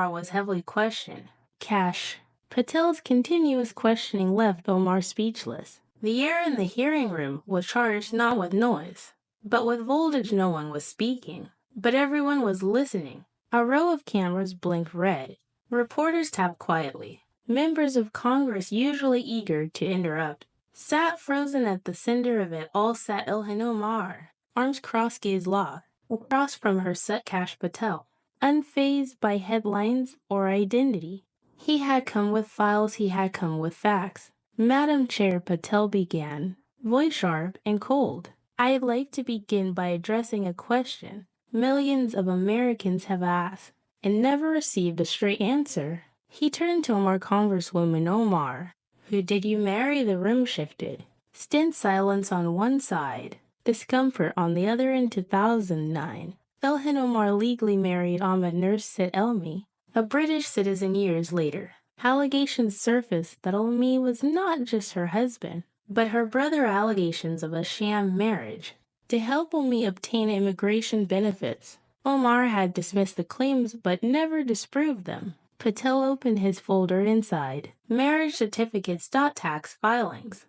Omar was heavily questioned. Cash Patel's continuous questioning left Omar speechless. The air in the hearing room was charged not with noise, but with voltage. No one was speaking, but everyone was listening. A row of cameras blinked red. Reporters tapped quietly. Members of Congress, usually eager to interrupt, sat frozen. At the center of it all sat Ilhan Omar, arms crossed, gaze locked. Across from her sat Cash Patel, unfazed by headlines or identity. He had come with files, he had come with facts. Madam Chair, Patel began, voice sharp and cold. I'd like to begin by addressing a question millions of Americans have asked and never received a straight answer. He turned to Omar. Congresswoman Omar, who did you marry? The room shifted. Stint silence on one side, discomfort on the other. In 2009, Ilhan Omar legally married Ahmed Nurse said Elmi, a British citizen. Years later, allegations surfaced that Elmi was not just her husband, but her brother. Allegations of a sham marriage to help Elmi obtain immigration benefits. Omar had dismissed the claims but never disproved them. Patel opened his folder. Inside, marriage certificates, tax filings,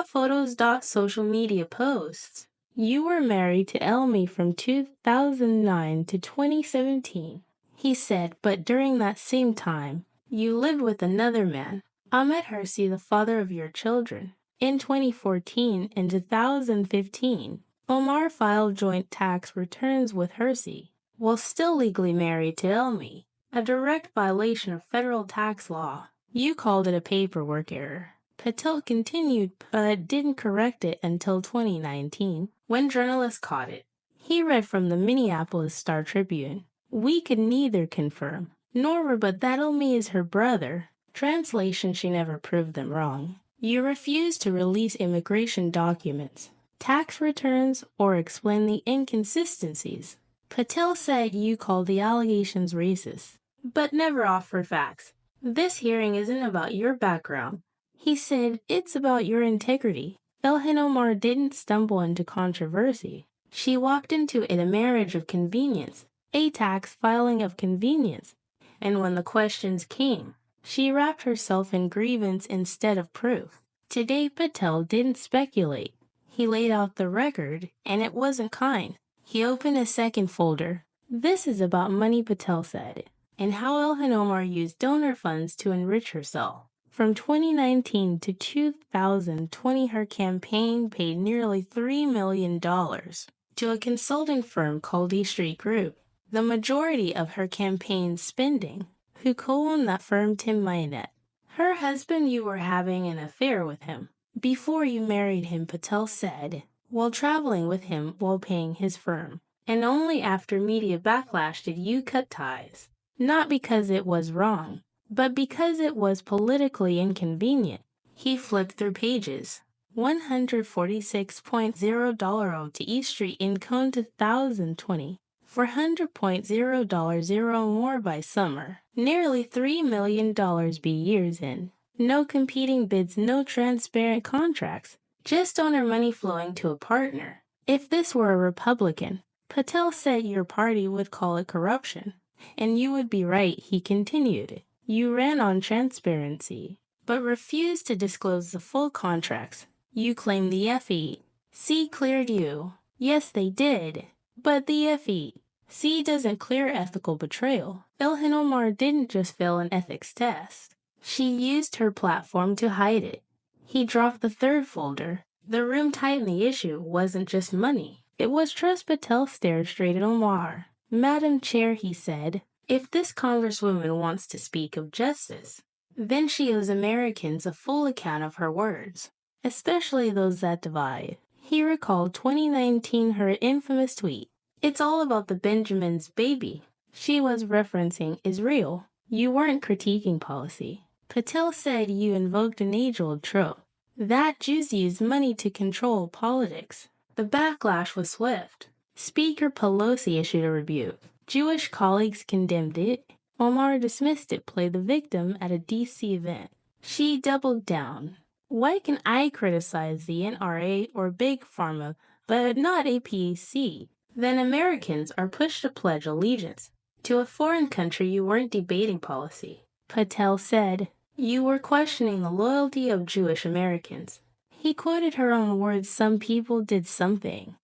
photos, social media posts. You were married to Elmi from 2009 to 2017, he said, but during that same time, you lived with another man, Ahmed Hersey, the father of your children. In 2014 and 2015, Omar filed joint tax returns with Hersey, while still legally married to Elmi, a direct violation of federal tax law. You called it a paperwork error. Patel continued, but didn't correct it until 2019, when journalists caught it. He read from the Minneapolis Star-Tribune. We could neither confirm nor rebut that Elmi is her brother. Translation: she never proved them wrong. You refused to release immigration documents, tax returns, or explain the inconsistencies. Patel said you called the allegations racist, but never offered facts. This hearing isn't about your background, he said, it's about your integrity. Ilhan Omar didn't stumble into controversy. She walked into it, a marriage of convenience, a tax filing of convenience. And when the questions came, she wrapped herself in grievance instead of proof. Today, Patel didn't speculate. He laid out the record, and it wasn't kind. He opened a second folder. This is about money, Patel said, and how Ilhan Omar used donor funds to enrich herself. From 2019 to 2020, her campaign paid nearly $3 million to a consulting firm called E Street Group. The majority of her campaign spending, who co-owned that firm, Tim Minette. Her husband, you were having an affair with him before you married him, Patel said, while traveling with him while paying his firm. And only after media backlash did you cut ties. Not because it was wrong, but because it was politically inconvenient. He flipped through pages. $146.0 to E Street in Cone 2020. $400.0 more by summer. Nearly $3 million be years in. No competing bids, no transparent contracts. Just donor money flowing to a partner. If this were a Republican, Patel said your party would call it corruption. And you would be right, he continued. You ran on transparency, but refused to disclose the full contracts. You claim the FEC cleared you. Yes, they did. But the FEC doesn't clear ethical betrayal. Ilhan Omar didn't just fail an ethics test. She used her platform to hide it. He dropped the third folder. The room tightened. The issue wasn't just money. It was trust. Patel stared straight at Omar. Madam Chair, he said, if this congresswoman wants to speak of justice, then she owes Americans a full account of her words, especially those that divide. He recalled 2019, her infamous tweet. It's all about the Benjamin's baby. She was referencing Israel. You weren't critiquing policy. Patel said you invoked an age-old trope, that Jews use money to control politics. The backlash was swift. Speaker Pelosi issued a rebuke. Jewish colleagues condemned it. Omar dismissed it, played the victim at a D.C. event. She doubled down. Why can I criticize the NRA or Big Pharma, but not APC? Then Americans are pushed to pledge allegiance To a foreign country, you weren't debating policy. Patel said, "You were questioning the loyalty of Jewish Americans." He quoted her own words, "Some people did something."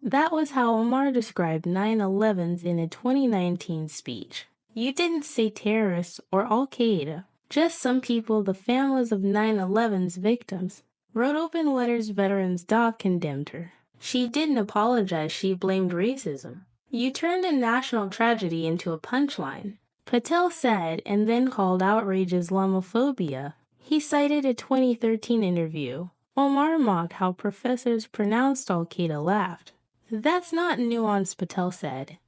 That was how Omar described 9/11s in a 2019 speech. "You didn't say terrorists or Al-Qaeda, just some people, the families of 9/11's victims, wrote open letters. Veterans Doc condemned her. She didn't apologize, she blamed racism. You turned a national tragedy into a punchline," Patel said, and then called outrage Islamophobia. He cited a 2013 interview. Omar mocked how professors pronounced Al-Qaeda laughed. "That's not nuance," Patel said.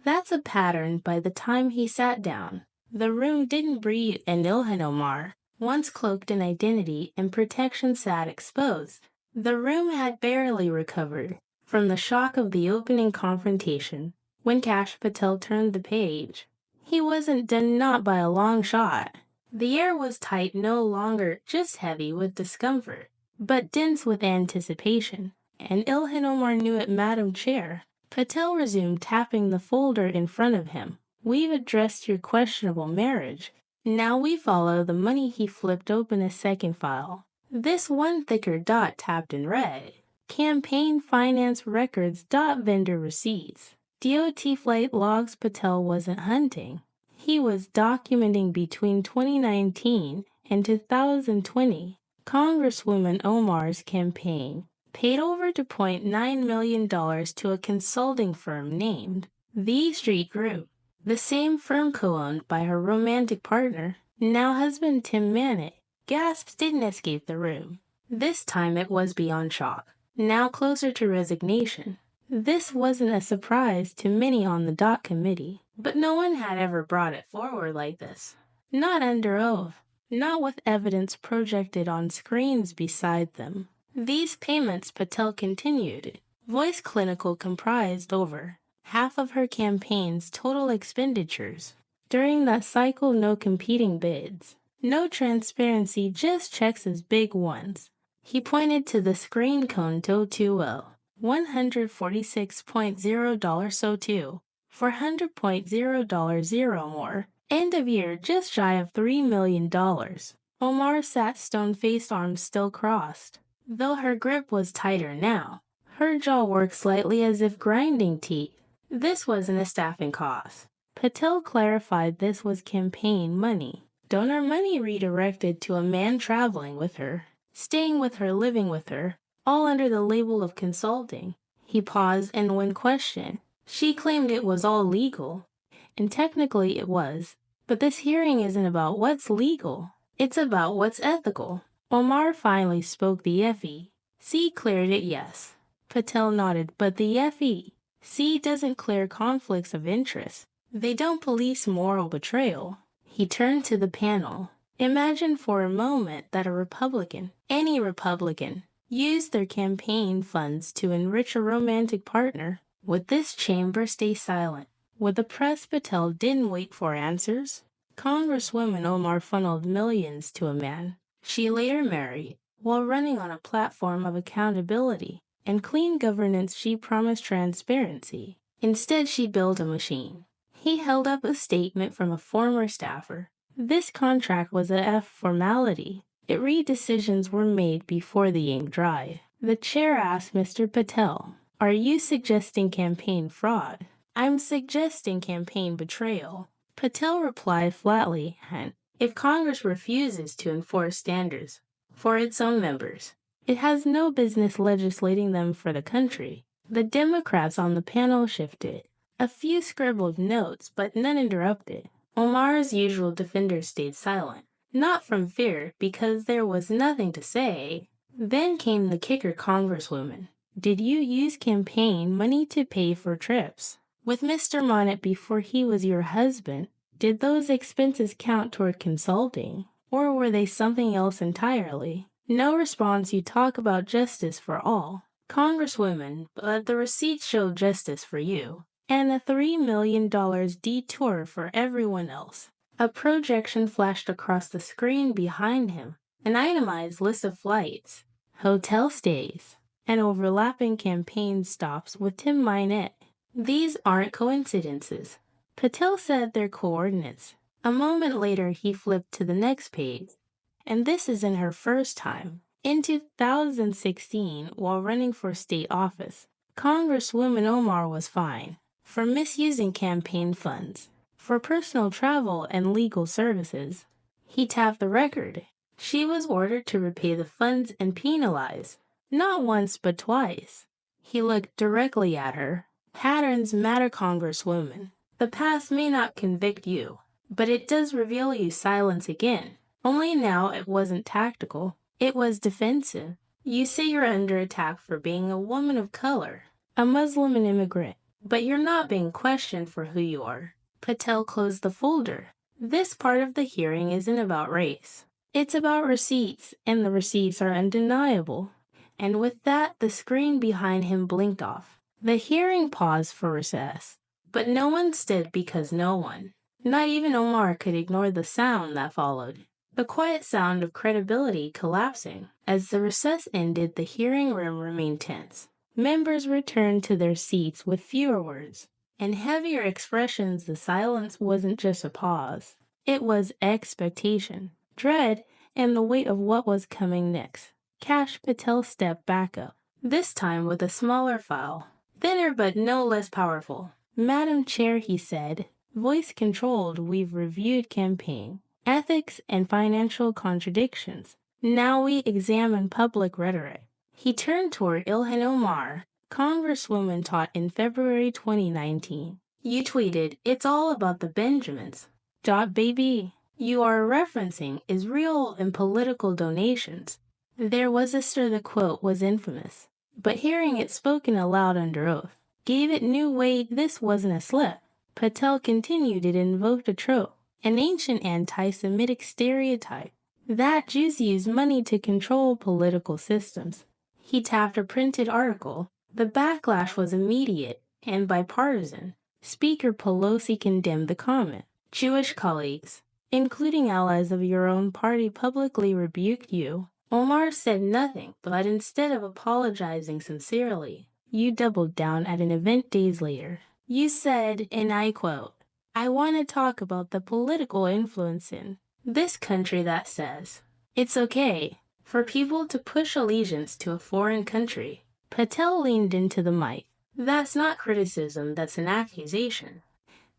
"That's a pattern." By the time he sat down, the room didn't breathe, and Ilhan Omar, once cloaked in identity and protection, sat exposed. The room had barely recovered from the shock of the opening confrontation when Cash Patel turned the page. He wasn't done, not by a long shot. The air was tight, no longer just heavy with discomfort, but dense with anticipation. And Ilhan Omar knew it. "Madam Chair," Patel resumed, tapping the folder in front of him, "we've addressed your questionable marriage. Now we follow the money." He flipped open a second file. This one thicker dot tapped in red. "Campaign finance records. Vendor receipts. DOT flight logs." Patel wasn't hunting. He was documenting between 2019 and 2020. Congresswoman Omar's campaign paid over $2.9 million to a consulting firm named The Street Group, the same firm co-owned by her romantic partner, now husband Tim Mannett. Gasps didn't escape the room. This time it was beyond shock, now closer to resignation. This wasn't a surprise to many on the DOT committee, but no one had ever brought it forward like this. Not under oath, not with evidence projected on screens beside them. These payments, Patel continued, voice clinical, comprised over half of her campaign's total expenditures. During that cycle, no competing bids, no transparency, just checks as big ones. He pointed to the screen cone. $220, $146.0 so too, $400.0 more. End of year, just shy of $3 million. Omar sat stone-faced, arms still crossed, though her grip was tighter now. Her jaw worked slightly as if grinding teeth. This wasn't a staffing cost. Patel clarified this was campaign money. Donor money redirected to a man traveling with her, staying with her, living with her, all under the label of consulting. He paused, and when questioned, she claimed it was all legal. And technically it was. But this hearing isn't about what's legal. It's about what's ethical. Omar finally spoke. "The FEC cleared it, yes." Patel nodded. "But the FEC doesn't clear conflicts of interest. They don't police moral betrayal." He turned to the panel. "Imagine for a moment that a Republican, any Republican, used their campaign funds to enrich a romantic partner. Would this chamber stay silent? Would the press?" Patel didn't wait for answers. Congresswoman Omar funneled millions to a man she later married while running on a platform of accountability and clean governance. She promised transparency. Instead, she built a machine. He held up a statement from a former staffer. This contract was a formality. It read decisions were made before the ink dried. The chair asked Mr. Patel, "Are you suggesting campaign fraud?" "I'm suggesting campaign betrayal." Patel replied flatly, "And if Congress refuses to enforce standards for its own members, it has no business legislating them for the country." The Democrats on the panel shifted. A few scribbled notes, but none interrupted. Omar's usual defenders stayed silent, not from fear, because there was nothing to say. Then came the kicker. "Congresswoman, did you use campaign money to pay for trips with Mr. Monnett before he was your husband? Did those expenses count toward consulting, or were they something else entirely?" No response. "You talk about justice for all, Congresswoman, but the receipts show justice for you, and a $3 million detour for everyone else." A projection flashed across the screen behind him, an itemized list of flights, hotel stays, and overlapping campaign stops with Tim Monnett. "These aren't coincidences," Patel said their coordinates. A moment later, he flipped to the next page. And this isn't her first time. In 2016, while running for state office, Congresswoman Omar was fined for misusing campaign funds for personal travel and legal services. He tapped the record. She was ordered to repay the funds and penalized, not once but twice. He looked directly at her. Patterns matter, Congresswoman. The past may not convict you, but it does reveal you silence again. Only now it wasn't tactical. It was defensive. You say you're under attack for being a woman of color, a Muslim and immigrant, but you're not being questioned for who you are. Patel closed the folder. This part of the hearing isn't about race. It's about receipts, and the receipts are undeniable. And with that, the screen behind him blinked off. The hearing paused for recess, but no one stood because no one, not even Omar, could ignore the sound that followed. The quiet sound of credibility collapsing. As the recess ended, the hearing room remained tense. Members returned to their seats with fewer words and heavier expressions. The silence wasn't just a pause. It was expectation, dread, and the weight of what was coming next. Cash Patel stepped back up, this time with a smaller file, thinner but no less powerful. "Madam Chair," he said, voice controlled, "we've reviewed campaign, ethics, and financial contradictions. Now we examine public rhetoric." He turned toward Ilhan Omar, Congresswoman taught in February 2019. "You tweeted, 'It's all about the Benjamins.' Baby. You are referencing Israel and political donations." There was a stir. The quote was infamous, but hearing it spoken aloud under oath gave it new weight. This wasn't a slip. Patel continued, "It invoked a trope, an ancient anti-Semitic stereotype, that Jews use money to control political systems." He tapped a printed article. The backlash was immediate and bipartisan. Speaker Pelosi condemned the comment. Jewish colleagues, including allies of your own party, publicly rebuked you. Omar said nothing, but instead of apologizing sincerely, you doubled down at an event days later. You said, and I quote, "I want to talk about the political influence in this country that says it's okay for people to push allegiance to a foreign country." Patel leaned into the mic. "That's not criticism, that's an accusation.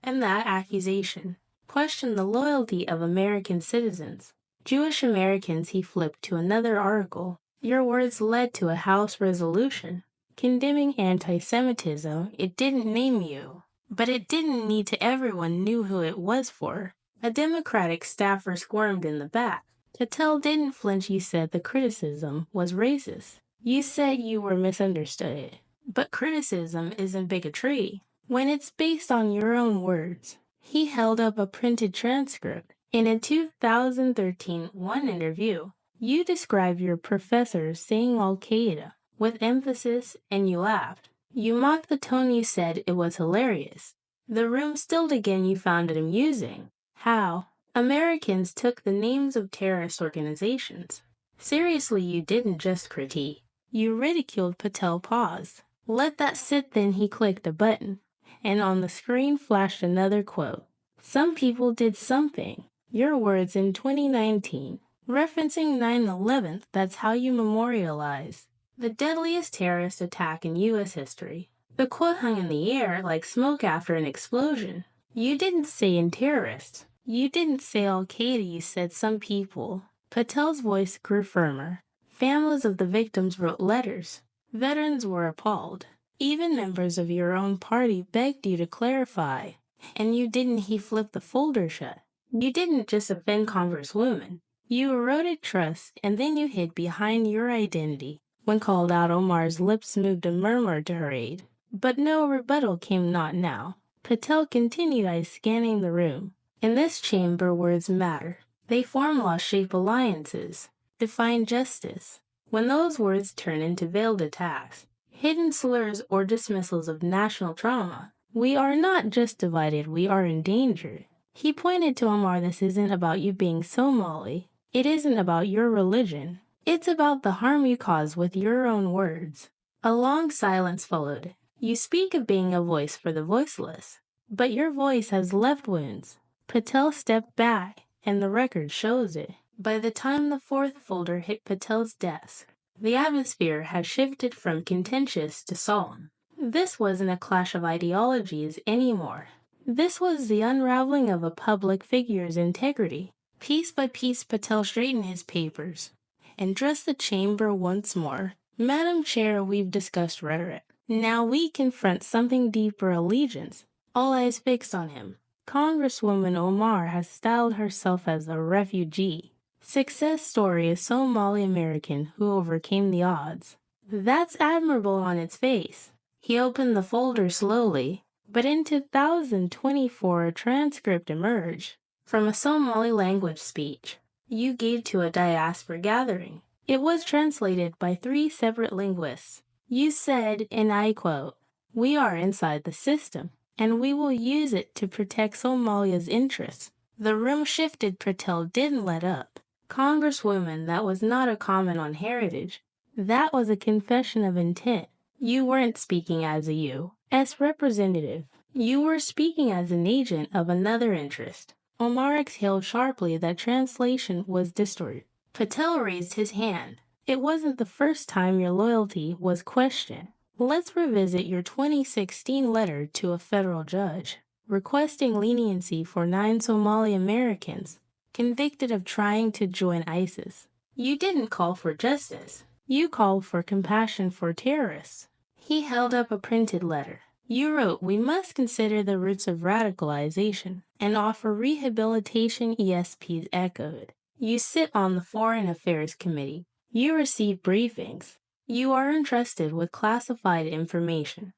And that accusation questioned the loyalty of American citizens. Jewish Americans." He flipped to another article. "Your words led to a House resolution condemning anti-Semitism. It didn't name you, but it didn't need to. Everyone knew who it was for." A Democratic staffer squirmed in the back. Patel didn't flinch. "You said the criticism was racist. You said you were misunderstood. But criticism isn't bigotry when it's based on your own words." He held up a printed transcript. "In a 2013 One interview, you described your professor saying Al-Qaeda with emphasis, and you laughed. You mocked the tone. You said it was hilarious. The room stilled again. You found it amusing how Americans took the names of terrorist organizations seriously. You didn't just critique. You ridiculed." Patel paused. "Let that sit." Then he clicked a button, and on the screen flashed another quote. "Some people did something." Your words in 2019, referencing 9/11. That's how you memorialize the deadliest terrorist attack in U.S. history. The quote hung in the air like smoke after an explosion. You didn't say in terrorists. You didn't say Al-Qaeda. You said some people. Patel's voice grew firmer. Families of the victims wrote letters. Veterans were appalled. Even members of your own party begged you to clarify. And you didn't. He flipped the folder shut. You didn't just offend Congresswomen. You eroded trust, and then you hid behind your identity. When called out, Omar's lips moved a murmur to her aid. But no rebuttal came. Not now. Patel continued, eyes scanning the room. In this chamber, words matter. They form law, shape alliances, define justice. When those words turn into veiled attacks, hidden slurs, or dismissals of national trauma, we are not just divided, we are endangered. He pointed to Omar. This isn't about you being Somali. It isn't about your religion. It's about the harm you cause with your own words. A long silence followed. You speak of being a voice for the voiceless. but your voice has left wounds. Patel stepped back, and the record shows it. By the time the fourth folder hit Patel's desk, the atmosphere had shifted from contentious to solemn. This wasn't a clash of ideologies anymore. This was the unraveling of a public figure's integrity. Piece by piece, Patel straightened his papers and addressed the chamber once more. Madam Chair, we've discussed rhetoric. Now we confront something deeper: allegiance. All eyes fixed on him. Congresswoman Omar has styled herself as a refugee. Success story: a Somali American who overcame the odds. That's admirable on its face. He opened the folder slowly, but in 2024 a transcript emerged from a Somali language speech you gave to a diaspora gathering. It was translated by 3 separate linguists. You said, and I quote, "We are inside the system, and we will use it to protect Somalia's interests." The room shifted. Patel didn't let up. Congresswoman, that was not a comment on heritage. That was a confession of intent. You weren't speaking as a U.S. representative. You were speaking as an agent of another interest. Omar exhaled sharply. That translation was distorted. Patel raised his hand. It wasn't the first time your loyalty was questioned. Let's revisit your 2016 letter to a federal judge, requesting leniency for 9 Somali Americans convicted of trying to join ISIS. You didn't call for justice. You called for compassion for terrorists. He held up a printed letter. You wrote, "We must consider the roots of radicalization and offer rehabilitation." ESPs echoed. You sit on the Foreign Affairs Committee. You receive briefings. You are entrusted with classified information.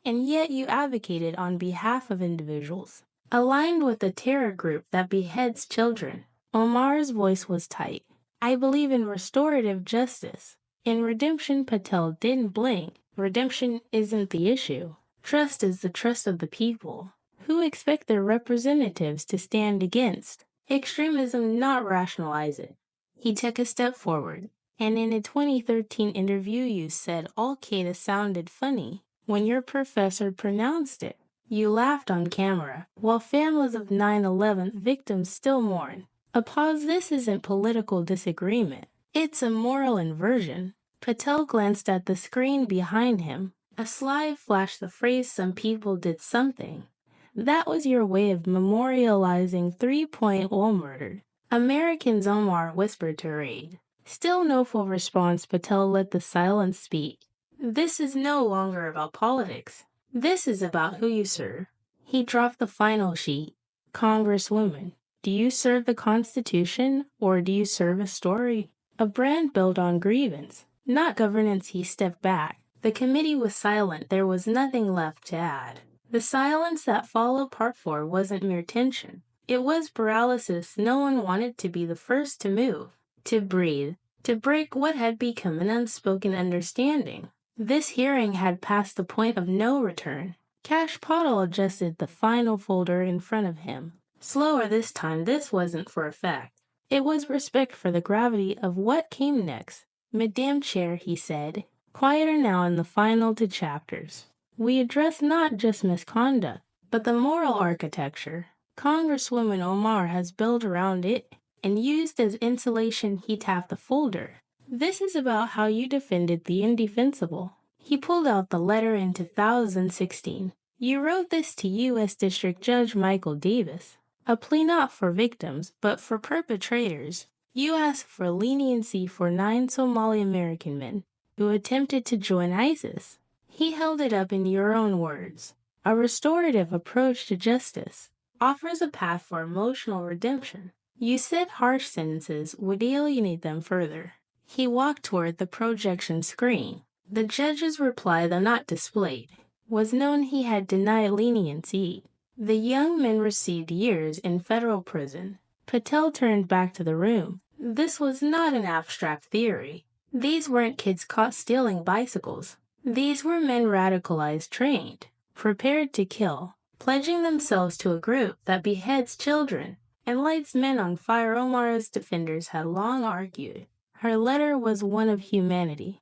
And yet you advocated on behalf of individuals aligned with a terror group that beheads children. Omar's voice was tight. I believe in restorative justice. In redemption. Patel didn't blink. Redemption isn't the issue. Trust is the trust of the people, who expect their representatives to stand against extremism, not rationalize it. He took a step forward, and in a 2013 interview you said Al-Qaeda sounded funny when your professor pronounced it. You laughed on camera, while families of 9/11 victims still mourn. A pause. This isn't political disagreement. It's a moral inversion. Patel glanced at the screen behind him. A slide flashed the phrase, "Some people did something." That was your way of memorializing 3.0 murder. Americans, Omar whispered to her aide. Still no full response. Patel let the silence speak. This is no longer about politics. This is about who you serve. He dropped the final sheet. Congresswoman, do you serve the Constitution, or do you serve a story? A brand built on grievance, not governance. He stepped back. The committee was silent. There was nothing left to add. The silence that followed part 4 wasn't mere tension. It was paralysis. No one wanted to be the first to move, to breathe, to break what had become an unspoken understanding. This hearing had passed the point of no return. Cash Patel adjusted the final folder in front of him. Slower this time. This wasn't for effect. It was respect for the gravity of what came next. Madam Chair, he said, quieter now in the final 2 chapters. We address not just misconduct, but the moral architecture Congresswoman Omar has built around it and used as insulation. He tapped the folder. This is about how you defended the indefensible. He pulled out the letter in 2016. You wrote this to U.S. District Judge Michael Davis, a plea not for victims, but for perpetrators. You asked for leniency for 9 Somali American men who attempted to join ISIS. He held it up in your own words. A restorative approach to justice offers a path for emotional redemption. You said harsh sentences would alienate them further. He walked toward the projection screen. The judge's reply, though not displayed, was known. He had denied leniency. The young men received years in federal prison. Patel turned back to the room. This was not an abstract theory. These weren't kids caught stealing bicycles. These were men radicalized, trained, prepared to kill, pledging themselves to a group that beheads children and lights men on fire. Omar's defenders had long argued her letter was one of humanity,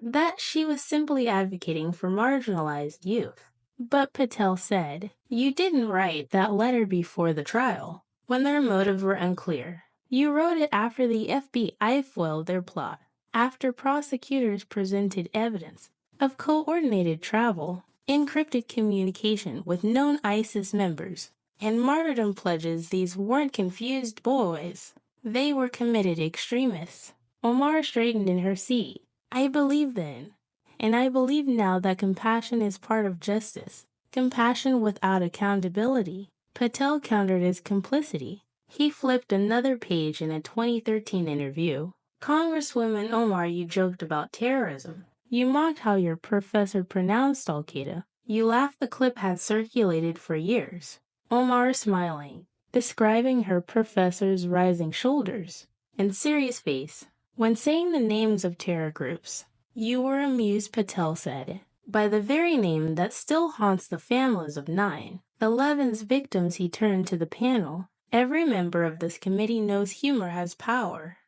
that she was simply advocating for marginalized youth. But Patel said, "You didn't write that letter before the trial, when their motives were unclear. You wrote it after the FBI foiled their plot, after prosecutors presented evidence of coordinated travel, encrypted communication with known ISIS members, and martyrdom pledges. These weren't confused boys. They were committed extremists." Omar straightened in her seat. "I believe then. And I believe now that compassion is part of justice. Compassion without accountability." Patel countered his complicity. He flipped another page in a 2013 interview. "Congresswoman Omar, you joked about terrorism. You mocked how your professor pronounced Al-Qaeda. You laughed the clip had circulated for years." Omar smiling, describing her professor's rising shoulders and serious face when saying the names of terror groups. "You were amused," Patel said, "by the very name that still haunts the families of 9/11's victims." He turned to the panel. "Every member of this committee knows humor has power.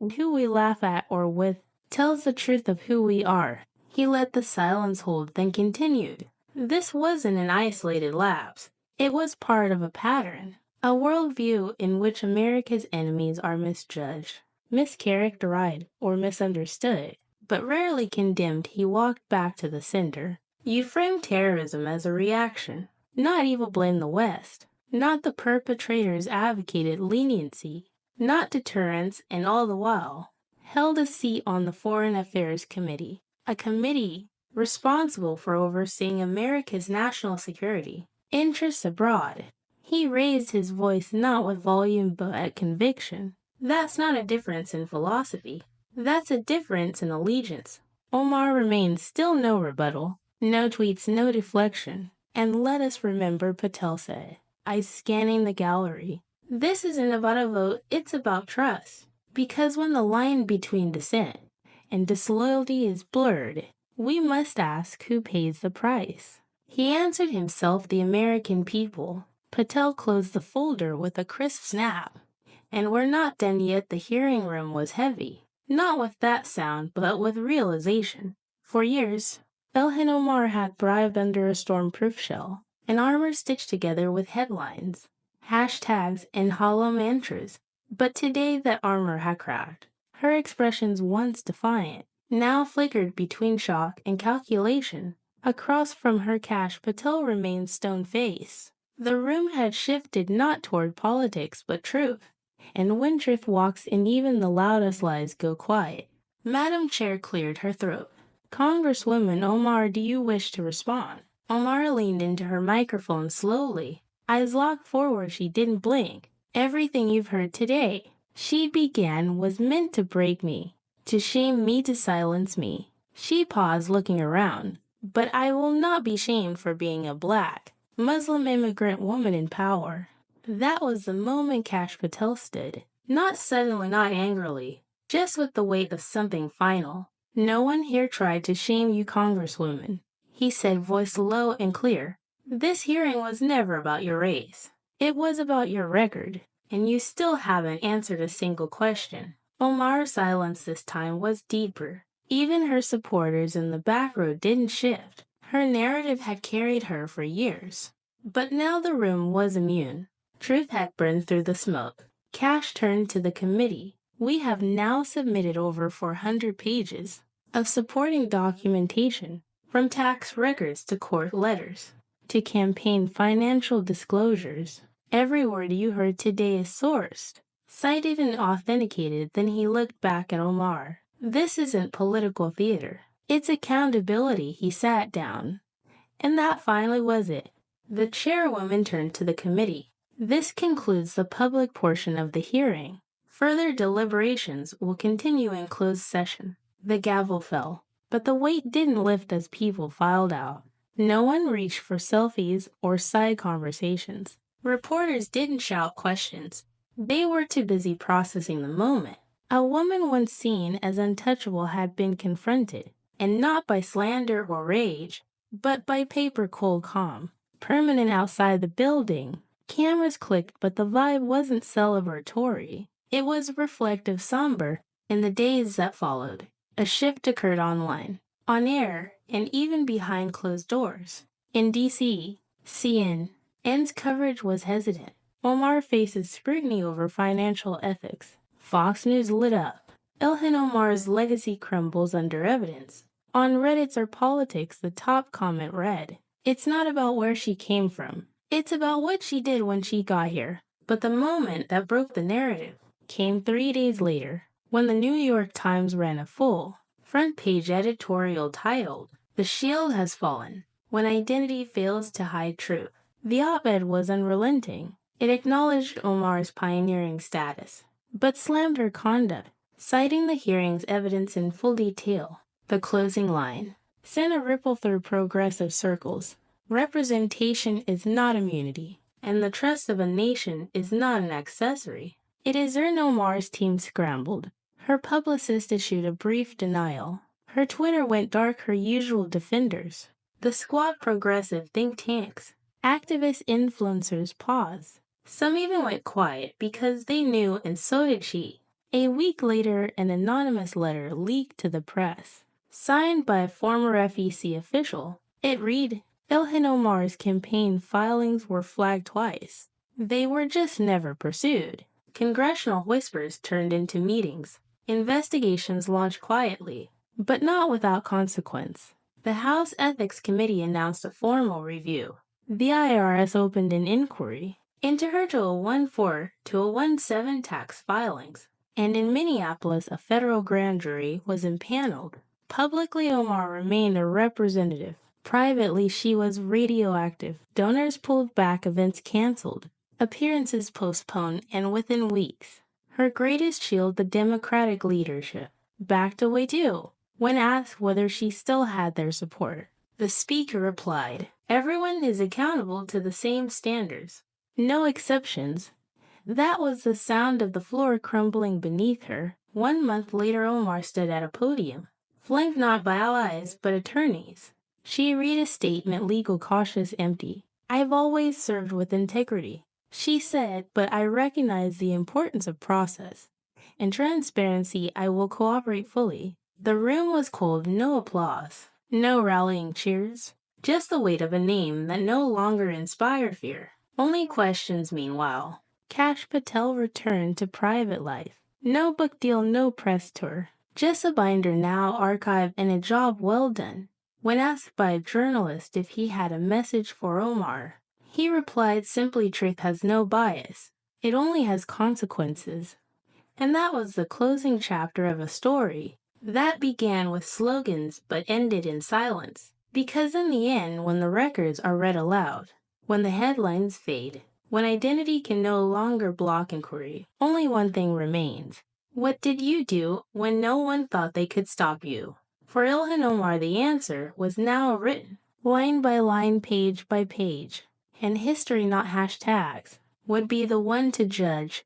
And who we laugh at or with tells the truth of who we are." He let the silence hold, then continued. "This wasn't an isolated lapse. It was part of a pattern, a worldview in which America's enemies are misjudged, mischaracterized, or misunderstood, but rarely condemned." He walked back to the center. "You frame terrorism as a reaction. Not evil blame the West. Not the perpetrators advocated leniency. Not deterrence, and all the while held a seat on the Foreign Affairs Committee, a committee responsible for overseeing America's national security interests abroad." He raised his voice not with volume but at conviction. "That's not a difference in philosophy. That's a difference in allegiance." Omar remained still. No rebuttal, no tweets, no deflection. "And let us remember," Patel said, eyes scanning the gallery, "this isn't about a vote, it's about trust. Because when the line between dissent and disloyalty is blurred, we must ask who pays the price." He answered himself, "The American people." Patel closed the folder with a crisp snap. "And we're not done yet." The hearing room was heavy. Not with that sound, but with realization. For years, Ilhan Omar had thrived under a storm-proof shell, an armor stitched together with headlines, hashtags, and hollow mantras. But today that armor had cracked. Her expressions, once defiant, now flickered between shock and calculation. Across from her, Cash Patel remained stone-faced. The room had shifted not toward politics but truth. And when truth walks in, even the loudest lies go quiet. Madam Chair cleared her throat. "Congresswoman Omar, do you wish to respond?" Omar leaned into her microphone slowly. Eyes locked forward, she didn't blink. "Everything you've heard today," she began, "was meant to break me, to shame me, to silence me." She paused, looking around. "But I will not be shamed for being a Black, Muslim immigrant woman in power." That was the moment Cash Patel stood. Not suddenly, not angrily, just with the weight of something final. "No one here tried to shame you, Congresswoman," he said, voice low and clear. "This hearing was never about your race. It was about your record, and you still haven't answered a single question." Omar's silence this time was deeper. Even her supporters in the back row didn't shift. Her narrative had carried her for years. But now the room was immune. Truth had burned through the smoke. Cash turned to the committee. "We have now submitted over 400 pages of supporting documentation, from tax records to court letters, to campaign financial disclosures. Every word you heard today is sourced, cited, and authenticated." Then he looked back at Omar. "This isn't political theater. It's accountability." He sat down. And that finally was it. The chairwoman turned to the committee. "This concludes the public portion of the hearing. Further deliberations will continue in closed session." The gavel fell, but the weight didn't lift as people filed out. No one reached for selfies or side conversations. Reporters didn't shout questions. They were too busy processing the moment. A woman once seen as untouchable had been confronted, and not by slander or rage, but by paper cold calm, permanent outside the building. Cameras clicked, but the vibe wasn't celebratory. It was reflective, somber. In the days that followed, a shift occurred online, on air, and even behind closed doors. In D.C., CNN's coverage was hesitant. Omar faces scrutiny over financial ethics. Fox News lit up. Ilhan Omar's legacy crumbles under evidence. On Reddit's or Politics, the top comment read, "It's not about where she came from. It's about what she did when she got here." But the moment that broke the narrative came 3 days later, when the New York Times ran a full, front-page editorial titled, "The Shield Has Fallen, When Identity Fails to Hide Truth." The op-ed was unrelenting. It acknowledged Omar's pioneering status, but slammed her conduct, citing the hearing's evidence in full detail. The closing line sent a ripple through progressive circles. Representation is not immunity, and the trust of a nation is not an accessory. It is Ilhan Omar's team scrambled. Her publicist issued a brief denial. Her Twitter went dark, her usual defenders, the squad progressive think tanks, activist influencers paused. Some even went quiet because they knew, and so did she. A week later, an anonymous letter leaked to the press, signed by a former FEC official. It read, "Ilhan Omar's campaign filings were flagged twice. They were just never pursued. Congressional whispers turned into meetings. Investigations launched quietly, but not without consequence. The House Ethics Committee announced a formal review. The IRS opened an inquiry into her 2014-2017 tax filings, and in Minneapolis, a federal grand jury was impaneled. Publicly, Omar remained a representative. Privately, she was radioactive. Donors pulled back, events canceled, appearances postponed, and within weeks, her greatest shield, the Democratic leadership, backed away too. When asked whether she still had their support, the speaker replied, "Everyone is accountable to the same standards. No exceptions." That was the sound of the floor crumbling beneath her. 1 month later, Omar stood at a podium, flanked not by allies but attorneys. She read a statement, legal cautious, empty. "I've always served with integrity," she said, "but I recognize the importance of process and transparency. I will cooperate fully." The room was cold, no applause, no rallying cheers, just the weight of a name that no longer inspired fear. Only questions meanwhile. Cash Patel returned to private life. No book deal, no press tour. Just a binder now, archive, and a job well done. When asked by a journalist if he had a message for Omar, he replied simply, "Truth has no bias. It only has consequences." And that was the closing chapter of a story that began with slogans but ended in silence. Because in the end, when the records are read aloud, when the headlines fade, when identity can no longer block inquiry, only one thing remains. What did you do when no one thought they could stop you? For Ilhan Omar, the answer was now written, line by line, page by page, and history, not hashtags, would be the one to judge